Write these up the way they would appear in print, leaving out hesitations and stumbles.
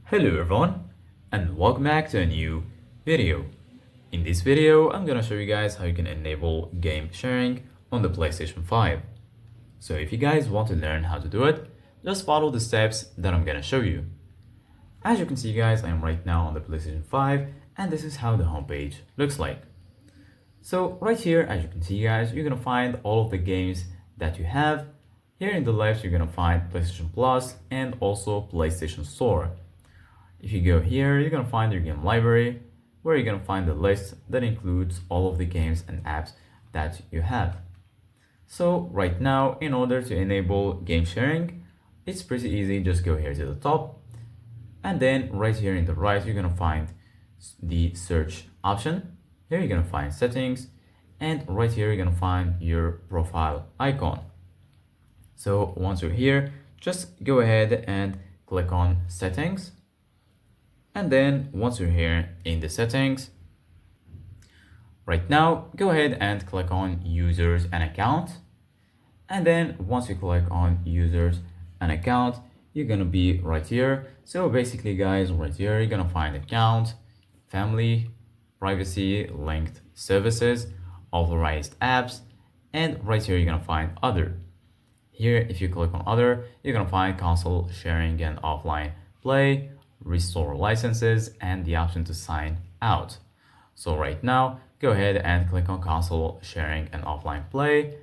Hello everyone and welcome back to a new video. In this video, I'm gonna show you guys how you can enable game sharing on the PlayStation 5. So if you guys want to learn how to do it, just follow the steps that I'm gonna show you. As you can see guys, I'm right now on the PlayStation 5 and this is how the homepage looks like. So right here, as you can see guys, you're gonna find all of the games that you have. Here in the left, you're gonna find PlayStation Plus and also PlayStation Store. If you go here, you're gonna find your game library, where you're gonna find the list that includes all of the games and apps that you have. So right now, in order to enable game sharing, it's pretty easy. Just go here to the top, and then right here in the right, you're gonna find the search option. Here you're gonna find settings, and right here you're gonna find your profile icon. So once you're here, just go ahead and click on settings. And then once you're here in the settings, right now, go ahead and click on users and account. And then once you click on users and account, you're gonna be right here. So basically guys, right here, you're gonna find account, family, privacy, linked services, authorized apps, and right here, you're gonna find other. Here, if you click on other, you're gonna find console sharing and offline play, restore licenses, and the option to sign out. So right now, go ahead and click on console sharing and offline play.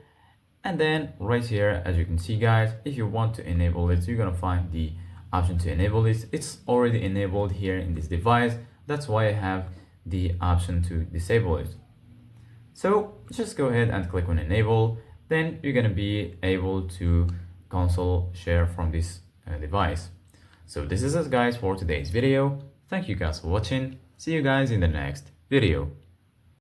And then right here, as you can see guys, if you want to enable it, you're gonna find the option to enable it. It's already enabled here in this device. That's why I have the option to disable it. So just go ahead and click on enable. Then you're gonna be able to console share from this device. So this is it guys for today's video. Thank you guys for watching. See you guys in the next video.